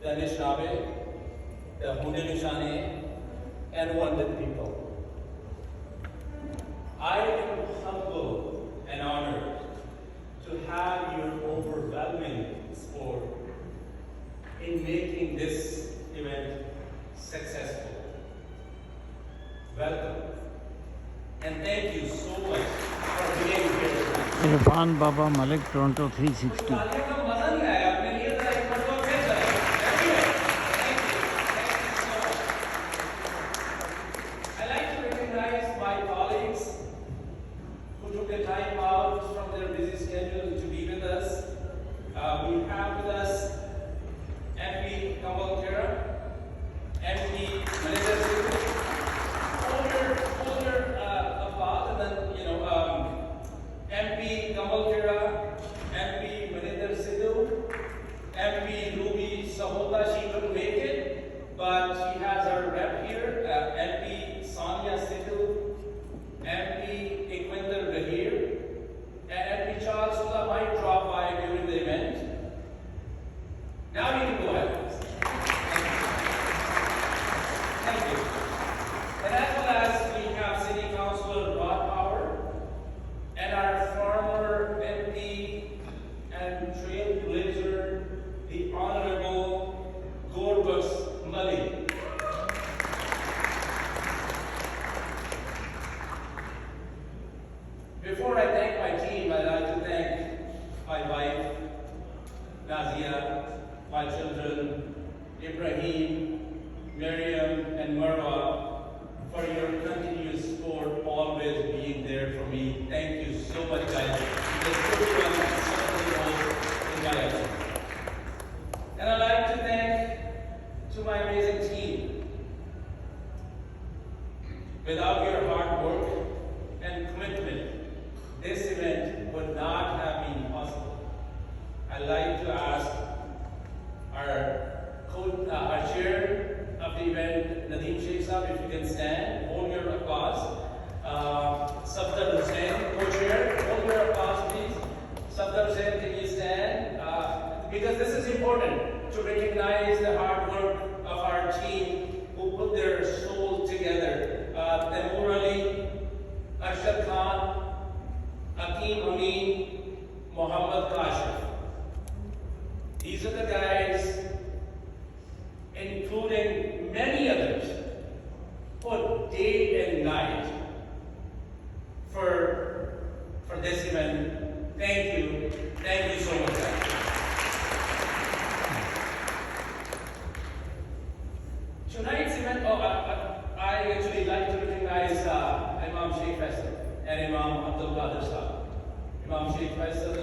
the Anishinaabe, the Haudenosaunee, and Wonderful people. I am humbled and honored to have your overwhelming support in making this event successful. Welcome, and thank you so much for being here tonight. Irfan Baba Malik Toronto 360. Without your hard work and commitment, this event would not have been possible. I'd like to ask our chair of the event, Nadeem Sheikh Sahab, if you can stand, hold your applause. Shafqat Hussain, co-chair, hold your applause, please. Shafqat Hussain, can you stand? Because this is important to recognize the hard work of our team who put their souls together. Temur Ali, Arshad Khan, Hakeem Amin, Mohammad Kashif. These are the guys, including many others, put day and night for this event. Thank you so much, guys. Tonight's event, I actually like to recognize Imam Sheikh Faisal and Imam Abdul Qadir Sahab. Imam Sheikh Faisal,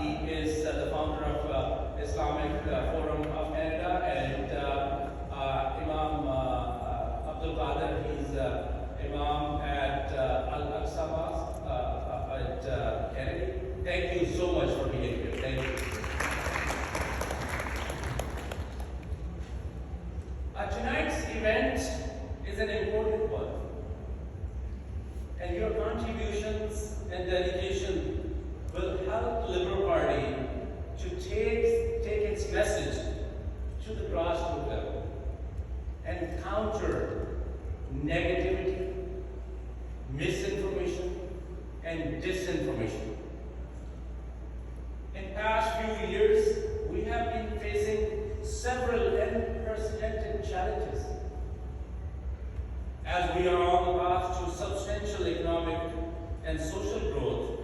he is the founder of Islamic Forum of Canada, and Imam Abdul Qadir, he's Imam at Al-Aqsa Mosque at Kennedy. Thank you so much for being here. Thank you. Tonight's event is an important one, and your contributions and dedication will help the Liberal Party to take its message to the grassroots level and counter negativity, misinformation, and disinformation. In past few years, we have been facing several unprecedented challenges. As we are on the path to substantial economic and social growth,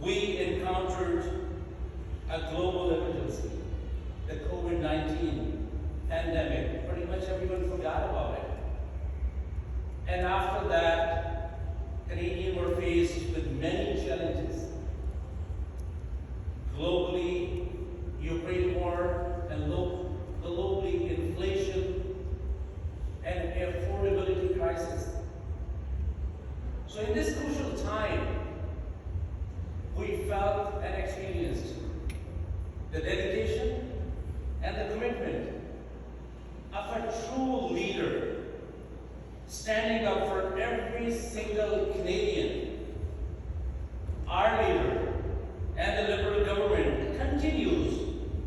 we encountered a global emergency, the COVID-19 pandemic. Pretty much everyone forgot about it. And after that, Canadians were faced with many challenges. Globally, Ukraine war, and globally inflation and affordability crisis. So in this crucial time, we felt and experienced the dedication and the commitment of a true leader standing up for every single Canadian. Our leader and the Liberal government continues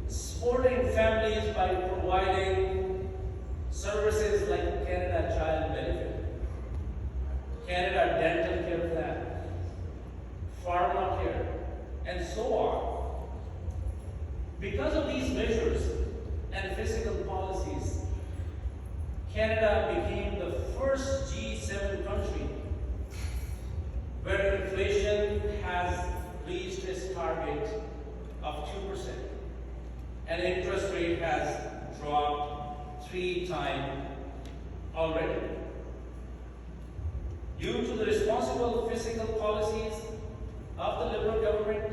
supporting families by providing services like Canada Child Benefit, Canada Dental Care Plan, Pharmacare, and so on. Because of these measures and fiscal policies, Canada became the first G7 country where inflation has reached its target of 2% and interest rate has dropped 3 times already. Due to the responsible fiscal policies of the Liberal government,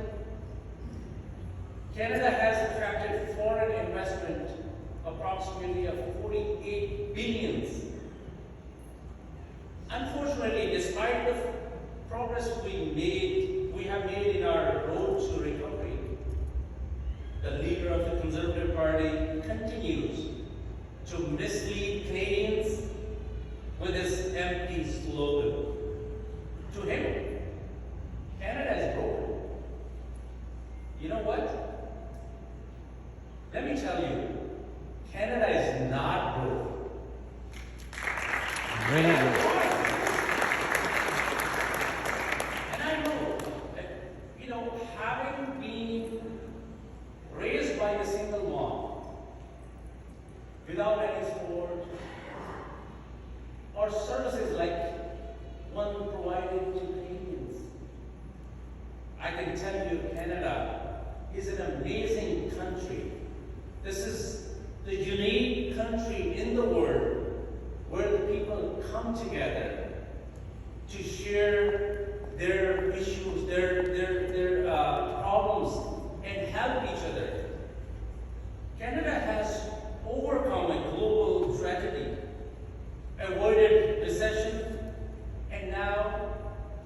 Canada has attracted foreign investment approximately of 48 billions. Unfortunately, despite the progress we have made in our road to recovery, the leader of the Conservative Party continues to mislead Canadians with his empty slogan. To him, Canada is broken. You know what? Let me tell you, Canada is not broke. Very good. And I know that, having been raised by a single mom, without any support or services like one provided to Canadians, I can tell you Canada is an amazing country. This is the unique country in the world where the people come together to share their issues, their problems, and help each other. Canada has overcome a global tragedy, avoided recession, and now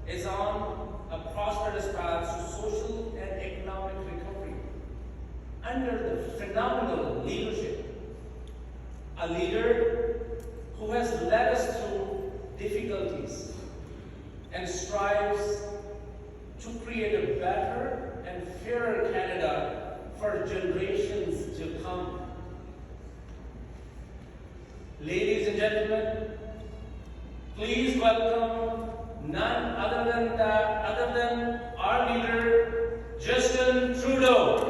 is on a prosperous path to social and economic recovery under the phenomenal leadership, a leader who has led us through difficulties and strives to create a better and fairer Canada for generations to come. Ladies and gentlemen, please welcome none other than our leader, Justin Trudeau.